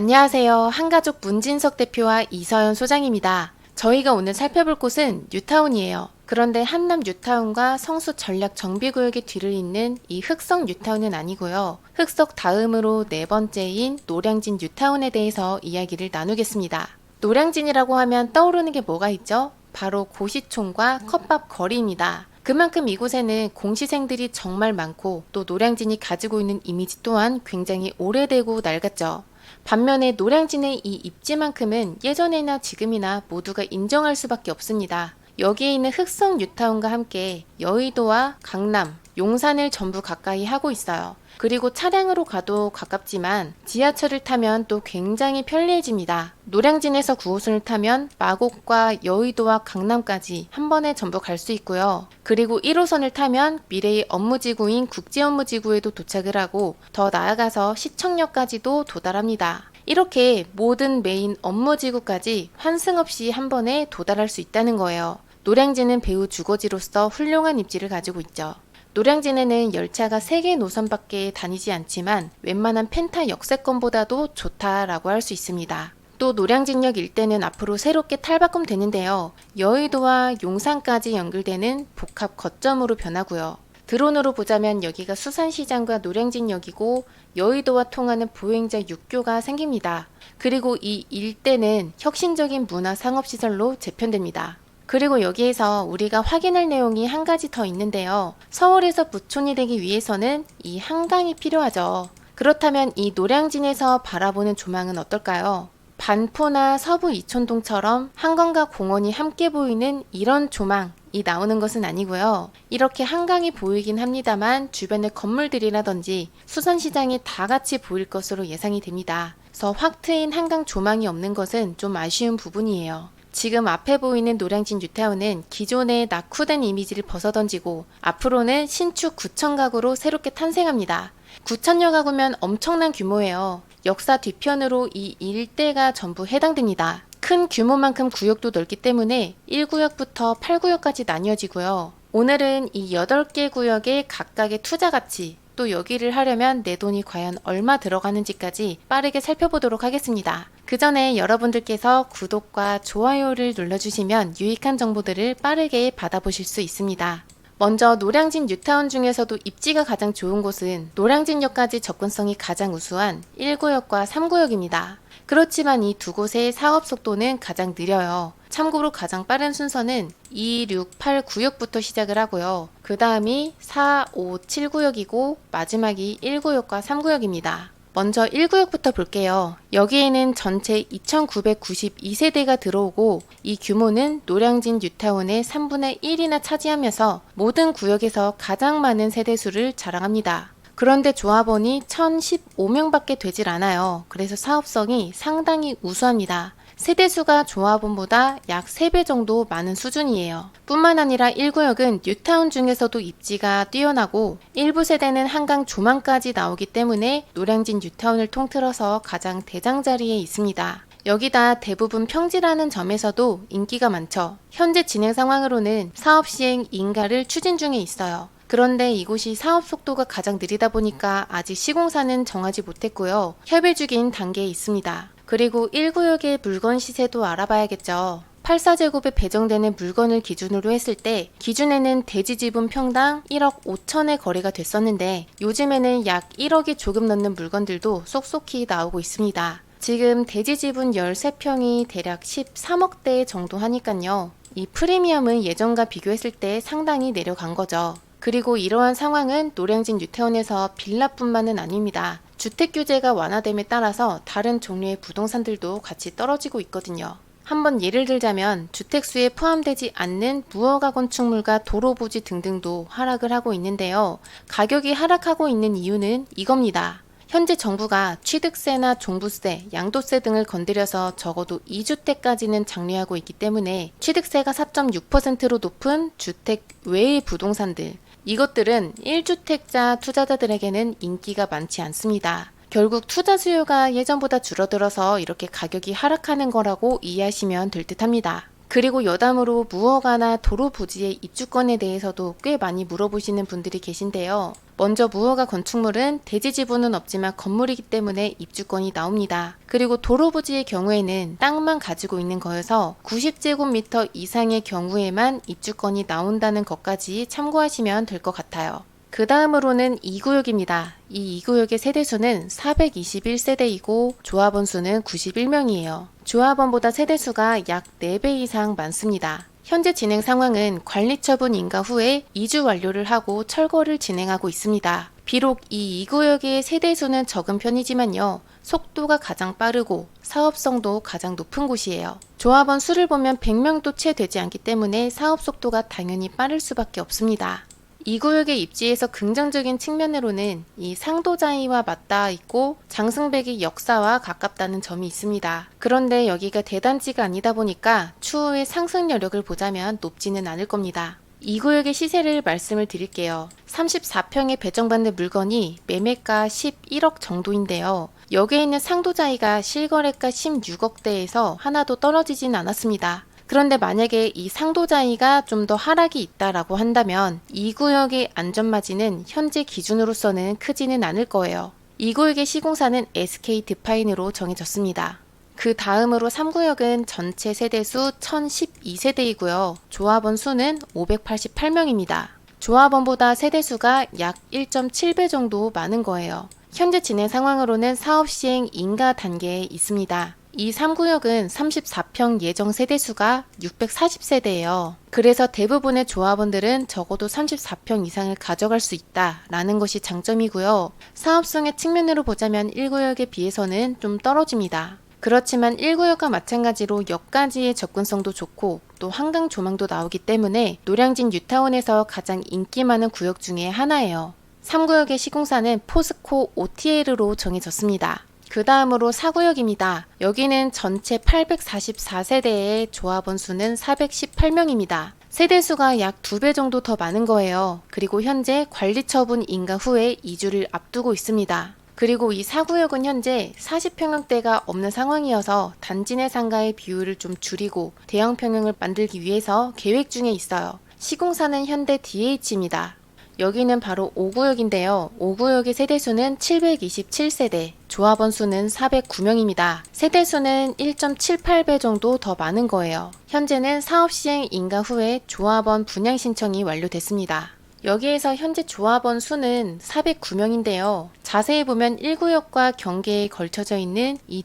안녕하세요. 한가족 문진석 대표와 이서연 소장입니다. 저희가 오늘 살펴볼 곳은 뉴타운이에요. 그런데 한남 뉴타운과 성수 전략 정비구역의 뒤를 잇는 이 흑석 뉴타운은 아니고요. 흑석 다음으로 네 번째인 노량진 뉴타운에 대해서 이야기를 나누겠습니다. 노량진이라고 하면 떠오르는 게 뭐가 있죠? 바로 고시촌과 컵밥 거리입니다. 그만큼 이곳에는 공시생들이 정말 많고 또 노량진이 가지고 있는 이미지 또한 굉장히 오래되고 낡았죠. 반면에 노량진의 이 입지만큼은 예전이나 지금이나 모두가 인정할 수밖에 없습니다. 여기에 있는 흑석 뉴타운과 함께 여의도와 강남, 용산을 전부 가까이 하고 있어요. 그리고 차량으로 가도 가깝지만 지하철을 타면 또 굉장히 편리해집니다. 노량진에서 9호선을 타면 마곡과 여의도와 강남까지 한 번에 전부 갈 수 있고요. 그리고 1호선을 타면 미래의 업무지구인 국제업무지구에도 도착을 하고 더 나아가서 시청역까지도 도달합니다. 이렇게 모든 메인 업무지구까지 환승 없이 한 번에 도달할 수 있다는 거예요. 노량진은 배후 주거지로서 훌륭한 입지를 가지고 있죠. 노량진에는 열차가 3개 노선밖에 다니지 않지만 웬만한 펜타 역세권보다도 좋다라고 할 수 있습니다. 또 노량진역 일대는 앞으로 새롭게 탈바꿈되는데요. 여의도와 용산까지 연결되는 복합 거점으로 변하고요. 드론으로 보자면 여기가 수산시장과 노량진역이고 여의도와 통하는 보행자 6교가 생깁니다. 그리고 이 일대는 혁신적인 문화 상업시설로 재편됩니다. 그리고 여기에서 우리가 확인할 내용이 한 가지 더 있는데요. 서울에서 부촌이 되기 위해서는 이 한강이 필요하죠. 그렇다면 이 노량진에서 바라보는 조망은 어떨까요? 반포나 서부 이촌동처럼 한강과 공원이 함께 보이는 이런 조망이 나오는 것은 아니고요. 이렇게 한강이 보이긴 합니다만 주변의 건물들이라든지 수산시장이 다 같이 보일 것으로 예상이 됩니다. 그래서 확 트인 한강 조망이 없는 것은 좀 아쉬운 부분이에요. 지금 앞에 보이는 노량진 뉴타운은 기존의 낙후된 이미지를 벗어던지고 앞으로는 신축 구천 가구로 새롭게 탄생합니다. 9천여 가구면 엄청난 규모예요. 역사 뒤편으로 이 일대가 전부 해당됩니다. 큰 규모만큼 구역도 넓기 때문에 1구역부터 8구역까지 나뉘어지고요. 오늘은 이 8개 구역의 각각의 투자 가치, 또 여기를 하려면 내 돈이 과연 얼마 들어가는지까지 빠르게 살펴보도록 하겠습니다. 그 전에 여러분들께서 구독과 좋아요를 눌러주시면 유익한 정보들을 빠르게 받아보실 수 있습니다. 먼저 노량진 뉴타운 중에서도 입지가 가장 좋은 곳은 노량진역까지 접근성이 가장 우수한 1구역과 3구역입니다. 그렇지만 이 두 곳의 사업 속도는 가장 느려요. 참고로 가장 빠른 순서는 2, 6, 8 구역부터 시작을 하고요. 그 다음이 4, 5, 7 구역이고 마지막이 1구역과 3구역입니다. 먼저 1구역부터 볼게요. 여기에는 전체 2992세대가 들어오고 이 규모는 노량진 뉴타운의 3분의 1이나 차지하면서 모든 구역에서 가장 많은 세대수를 자랑합니다. 그런데 조합원이 1015명밖에 되질 않아요. 그래서 사업성이 상당히 우수합니다. 세대수가 조합원보다 약 3배 정도 많은 수준이에요. 뿐만 아니라 1구역은 뉴타운 중에서도 입지가 뛰어나고 일부 세대는 한강 조망까지 나오기 때문에 노량진 뉴타운을 통틀어서 가장 대장자리에 있습니다. 여기다 대부분 평지라는 점에서도 인기가 많죠. 현재 진행 상황으로는 사업 시행 인가를 추진 중에 있어요. 그런데 이곳이 사업 속도가 가장 느리다 보니까 아직 시공사는 정하지 못했고요. 협의 중인 단계에 있습니다. 그리고 1구역의 물건 시세도 알아봐야겠죠. 84제곱에 배정되는 물건을 기준으로 했을 때 기준에는 대지 지분 평당 1억 5천의 거래가 됐었는데 요즘에는 약 1억이 조금 넘는 물건들도 쏙쏙히 나오고 있습니다. 지금 대지 지분 13평이 대략 13억대 정도 하니까요. 이 프리미엄은 예전과 비교했을 때 상당히 내려간 거죠. 그리고 이러한 상황은 노량진 뉴타운에서 빌라뿐만은 아닙니다. 주택 규제가 완화됨에 따라서 다른 종류의 부동산들도 같이 떨어지고 있거든요. 한번 예를 들자면 주택수에 포함되지 않는 무허가 건축물과 도로 부지 등등도 하락을 하고 있는데요. 가격이 하락하고 있는 이유는 이겁니다. 현재 정부가 취득세나 종부세, 양도세 등을 건드려서 적어도 2주택까지는 장려하고 있기 때문에 취득세가 4.6%로 높은 주택 외의 부동산들, 이것들은 1주택자 투자자들에게는 인기가 많지 않습니다. 결국 투자 수요가 예전보다 줄어들어서 이렇게 가격이 하락하는 거라고 이해하시면 될 듯합니다. 그리고 여담으로 무허가나 도로 부지의 입주권에 대해서도 꽤 많이 물어보시는 분들이 계신데요. 먼저 무허가 건축물은 대지 지분은 없지만 건물이기 때문에 입주권이 나옵니다. 그리고 도로 부지의 경우에는 땅만 가지고 있는 거여서 90제곱미터 이상의 경우에만 입주권이 나온다는 것까지 참고하시면 될 것 같아요. 그 다음으로는 2구역입니다. 이 2구역의 세대수는 421세대이고 조합원 수는 91명이에요. 조합원보다 세대수가 약 4배 이상 많습니다. 현재 진행 상황은 관리처분 인가 후에 이주 완료를 하고 철거를 진행하고 있습니다. 비록 이 2구역의 세대수는 적은 편이지만요. 속도가 가장 빠르고 사업성도 가장 높은 곳이에요. 조합원 수를 보면 100명도 채 되지 않기 때문에 사업 속도가 당연히 빠를 수밖에 없습니다. 이 구역의 입지에서 긍정적인 측면으로는 이 상도자이와 맞닿아 있고 장승백의 역사와 가깝다는 점이 있습니다. 그런데 여기가 대단지가 아니다 보니까 추후에 상승 여력을 보자면 높지는 않을 겁니다. 이 구역의 시세를 말씀을 드릴게요. 34평에 배정받는 물건이 매매가 11억 정도인데요. 여기에 있는 상도자이가 실거래가 16억대에서 하나도 떨어지진 않았습니다. 그런데 만약에 이 상도자이가 좀 더 하락이 있다라고 한다면 이 구역의 안전마진은 현재 기준으로서는 크지는 않을 거예요. 이 구역의 시공사는 SK 드파인으로 정해졌습니다. 그 다음으로 3구역은 전체 세대수 1012세대이고요. 조합원 수는 588명입니다. 조합원보다 세대수가 약 1.7배 정도 많은 거예요. 현재 진행 상황으로는 사업 시행 인가 단계에 있습니다. 이 3구역은 34평 예정 세대수가 640세대예요. 그래서 대부분의 조합원들은 적어도 34평 이상을 가져갈 수 있다라는 것이 장점이고요. 사업성의 측면으로 보자면 1구역에 비해서는 좀 떨어집니다. 그렇지만 1구역과 마찬가지로 역까지의 접근성도 좋고 또 한강 조망도 나오기 때문에 노량진 뉴타운에서 가장 인기 많은 구역 중에 하나예요. 3구역의 시공사는 포스코 OTL로 정해졌습니다. 그 다음으로 4구역입니다. 여기는 전체 844세대의 조합원 수는 418명입니다. 세대수가 약 2배 정도 더 많은 거예요. 그리고 현재 관리처분 인가 후에 이주를 앞두고 있습니다. 그리고 이 4구역은 현재 40평형대가 없는 상황이어서 단지 내 상가의 비율을 좀 줄이고 대형 평형을 만들기 위해서 계획 중에 있어요. 시공사는 현대 DH입니다. 여기는 바로 5구역인데요. 5구역의 세대수는 727세대, 조합원 수는 409명입니다. 세대수는 1.78배 정도 더 많은 거예요. 현재는 사업 시행 인가 후에 조합원 분양 신청이 완료됐습니다. 여기에서 현재 조합원 수는 409명인데요. 자세히 보면 1구역과 경계에 걸쳐져 있는 이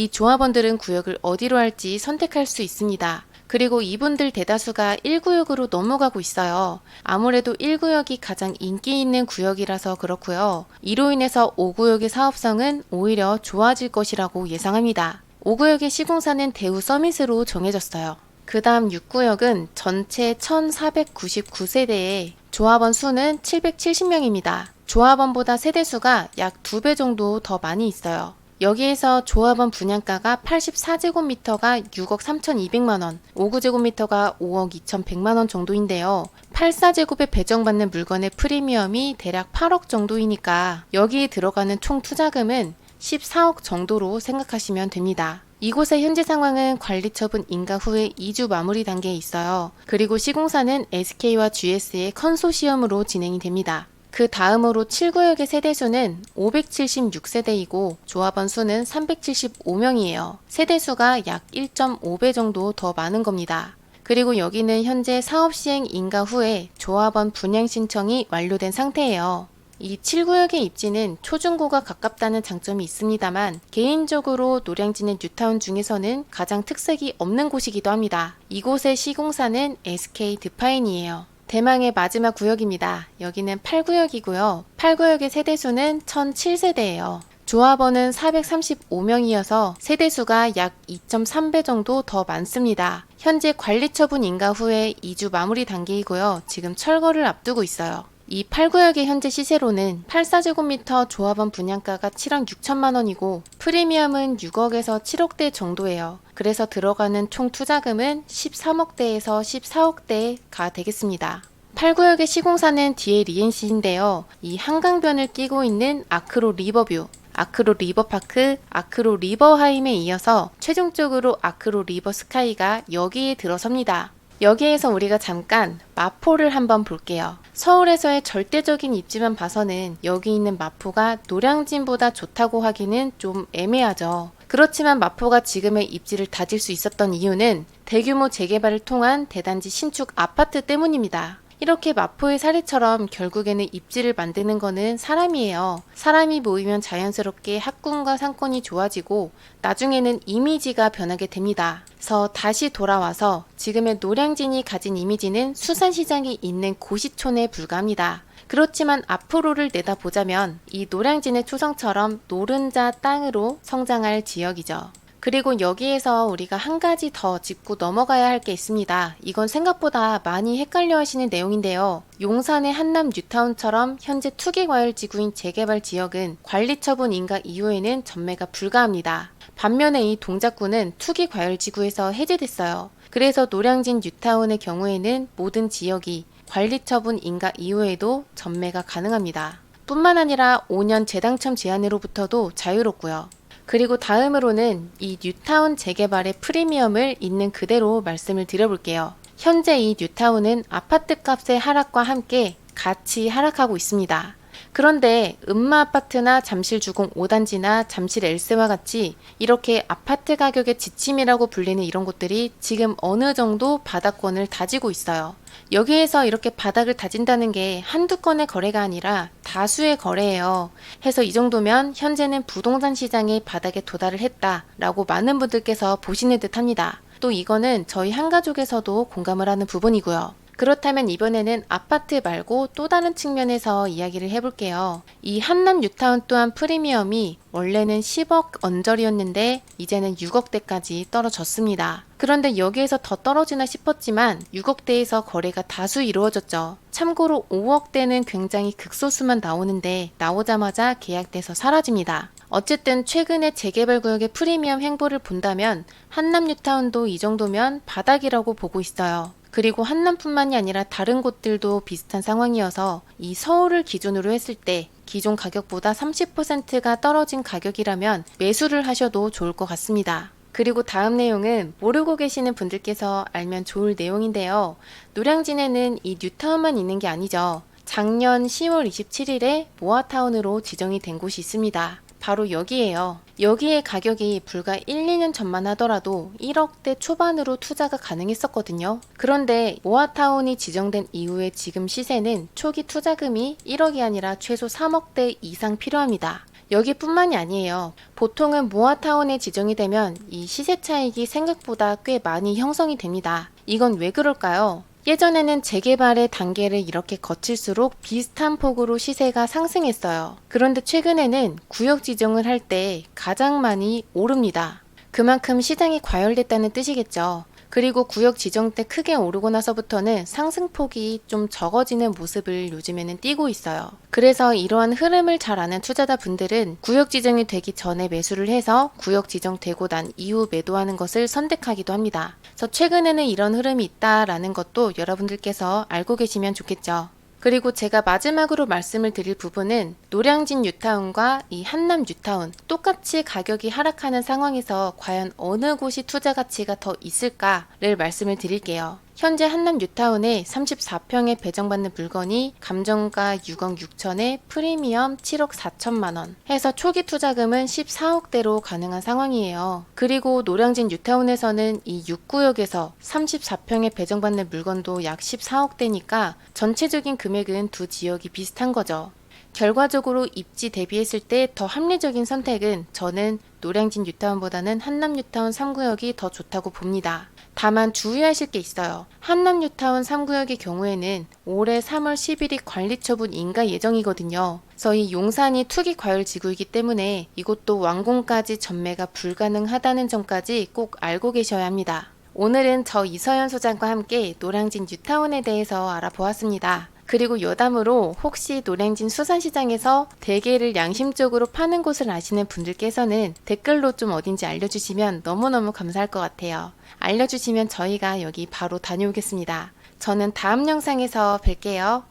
조합원들은 구역을 어디로 할지 선택할 수 있습니다. 그리고 이분들 대다수가 1구역으로 넘어가고 있어요. 아무래도 1구역이 가장 인기 있는 구역이라서 그렇고요. 이로 인해서 5구역의 사업성은 오히려 좋아질 것이라고 예상합니다. 5구역의 시공사는 대우 서밋으로 정해졌어요. 그 다음 6구역은 전체 1499세대에 조합원 수는 770명입니다. 조합원보다 세대수가 약 2배 정도 더 많이 있어요. 여기에서 조합원 분양가가 84제곱미터가 6억 3,200만원, 59제곱미터가 5억 2,100만원 정도인데요. 84제곱에 배정받는 물건의 프리미엄이 대략 8억 정도이니까 여기에 들어가는 총 투자금은 14억 정도로 생각하시면 됩니다. 이곳의 현재 상황은 관리처분 인가 후에 이주 마무리 단계에 있어요. 그리고 시공사는 SK와 GS의 컨소시엄으로 진행이 됩니다. 그 다음으로 7구역의 세대수는 576세대이고 조합원 수는 375명이에요. 세대수가 약 1.5배 정도 더 많은 겁니다. 그리고 여기는 현재 사업 시행 인가 후에 조합원 분양 신청이 완료된 상태예요. 이 7구역의 입지는 초중고가 가깝다는 장점이 있습니다만 개인적으로 노량진의 뉴타운 중에서는 가장 특색이 없는 곳이기도 합니다. 이곳의 시공사는 SK 드파인이에요. 대망의 마지막 구역입니다. 여기는 8구역이고요. 8구역의 세대수는 1007세대예요. 조합원은 435명이어서 세대수가 약 2.3배 정도 더 많습니다. 현재 관리처분 인가 후에 이주 마무리 단계이고요. 지금 철거를 앞두고 있어요. 이 8구역의 현재 시세로는 84제곱미터 조합원 분양가가 7억 6천만 원이고 프리미엄은 6억에서 7억대 정도예요. 그래서 들어가는 총 투자금은 13억대에서 14억대가 되겠습니다. 8구역의 시공사는 DLENC인데요. 이 한강변을 끼고 있는 아크로 리버뷰, 아크로 리버파크, 아크로 리버하임에 이어서 최종적으로 아크로 리버스카이가 여기에 들어섭니다. 여기에서 우리가 잠깐 마포를 한번 볼게요. 서울에서의 절대적인 입지만 봐서는 여기 있는 마포가 노량진보다 좋다고 하기는 좀 애매하죠. 그렇지만 마포가 지금의 입지를 다질 수 있었던 이유는 대규모 재개발을 통한 대단지 신축 아파트 때문입니다. 이렇게 마포의 사례처럼 결국에는 입지를 만드는 거는 사람이에요. 사람이 모이면 자연스럽게 학군과 상권이 좋아지고 나중에는 이미지가 변하게 됩니다. 그래서 다시 돌아와서 지금의 노량진이 가진 이미지는 수산시장이 있는 고시촌에 불과합니다. 그렇지만 앞으로를 내다보자면 이 노량진의 초성처럼 노른자 땅으로 성장할 지역이죠. 그리고 여기에서 우리가 한 가지 더 짚고 넘어가야 할 게 있습니다. 이건 생각보다 많이 헷갈려 하시는 내용인데요. 용산의 한남 뉴타운처럼 현재 투기과열지구인 재개발 지역은 관리처분 인가 이후에는 전매가 불가합니다. 반면에 이 동작구는 투기과열지구에서 해제됐어요. 그래서 노량진 뉴타운의 경우에는 모든 지역이 관리처분 인가 이후에도 전매가 가능합니다. 뿐만 아니라 5년 재당첨 제한으로부터도 자유롭고요. 그리고 다음으로는 이 뉴타운 재개발의 프리미엄을 있는 그대로 말씀을 드려볼게요. 현재 이 뉴타운은 아파트 값의 하락과 함께 같이 하락하고 있습니다. 그런데 음마아파트나 잠실주공 5단지나 잠실 엘스와 같이 이렇게 아파트 가격의 지침이라고 불리는 이런 곳들이 지금 어느 정도 바닥권을 다지고 있어요. 여기에서 이렇게 바닥을 다진다는 게 한두 건의 거래가 아니라 다수의 거래예요. 해서 이 정도면 현재는 부동산 시장의 바닥에 도달을 했다라고 많은 분들께서 보시는 듯 합니다. 또 이거는 저희 한가족에서도 공감을 하는 부분이고요. 그렇다면 이번에는 아파트 말고 또 다른 측면에서 이야기를 해볼게요. 이 한남 뉴타운 또한 프리미엄이 원래는 10억 언저리였는데 이제는 6억대까지 떨어졌습니다. 그런데 여기에서 더 떨어지나 싶었지만 6억대에서 거래가 다수 이루어졌죠. 참고로 5억대는 굉장히 극소수만 나오는데 나오자마자 계약돼서 사라집니다. 어쨌든 최근에 재개발 구역의 프리미엄 행보를 본다면 한남 뉴타운도 이 정도면 바닥이라고 보고 있어요. 그리고 한남뿐만이 아니라 다른 곳들도 비슷한 상황이어서 이 서울을 기준으로 했을 때 기존 가격보다 30%가 떨어진 가격이라면 매수를 하셔도 좋을 것 같습니다. 그리고 다음 내용은 모르고 계시는 분들께서 알면 좋을 내용인데요. 노량진에는 이 뉴타운만 있는 게 아니죠. 작년 10월 27일에 모아타운으로 지정이 된 곳이 있습니다. 바로 여기에요. 여기의 가격이 불과 1, 2년 전만 하더라도 1억대 초반으로 투자가 가능했었거든요. 그런데 모아타운이 지정된 이후에 지금 시세는 초기 투자금이 1억이 아니라 최소 3억대 이상 필요합니다. 여기뿐만이 아니에요. 보통은 모아타운에 지정이 되면 이 시세 차익이 생각보다 꽤 많이 형성이 됩니다. 이건 왜 그럴까요? 예전에는 재개발의 단계를 이렇게 거칠수록 비슷한 폭으로 시세가 상승했어요. 그런데 최근에는 구역 지정을 할 때 가장 많이 오릅니다. 그만큼 시장이 과열됐다는 뜻이겠죠. 그리고 구역 지정 때 크게 오르고 나서부터는 상승폭이 좀 적어지는 모습을 요즘에는 띠고 있어요. 그래서 이러한 흐름을 잘 아는 투자자 분들은 구역 지정이 되기 전에 매수를 해서 구역 지정되고 난 이후 매도하는 것을 선택하기도 합니다. 그래서 최근에는 이런 흐름이 있다라는 것도 여러분들께서 알고 계시면 좋겠죠. 그리고 제가 마지막으로 말씀을 드릴 부분은 노량진 뉴타운과 이 한남 뉴타운 똑같이 가격이 하락하는 상황에서 과연 어느 곳이 투자 가치가 더 있을까를 말씀을 드릴게요. 현재 한남 뉴타운에 34평에 배정받는 물건이 감정가 6억 6천에 프리미엄 7억 4천만 원 해서 초기 투자금은 14억대로 가능한 상황이에요. 그리고 노량진 뉴타운에서는 이 6구역에서 34평에 배정받는 물건도 약 14억대니까 전체적인 금액은 두 지역이 비슷한 거죠. 결과적으로 입지 대비했을 때 더 합리적인 선택은 저는 노량진 뉴타운보다는 한남 뉴타운 3구역이 더 좋다고 봅니다. 다만 주의하실 게 있어요. 한남 뉴타운 3구역의 경우에는 올해 3월 10일이 관리처분 인가 예정이거든요. 그래서 이 용산이 투기 과열 지구이기 때문에 이곳도 완공까지 전매가 불가능하다는 점까지 꼭 알고 계셔야 합니다. 오늘은 저 이서연 소장과 함께 노량진 뉴타운에 대해서 알아보았습니다. 그리고 여담으로 혹시 노량진 수산시장에서 대게를 양심적으로 파는 곳을 아시는 분들께서는 댓글로 좀 어딘지 알려주시면 너무너무 감사할 것 같아요. 알려주시면 저희가 여기 바로 다녀오겠습니다. 저는 다음 영상에서 뵐게요.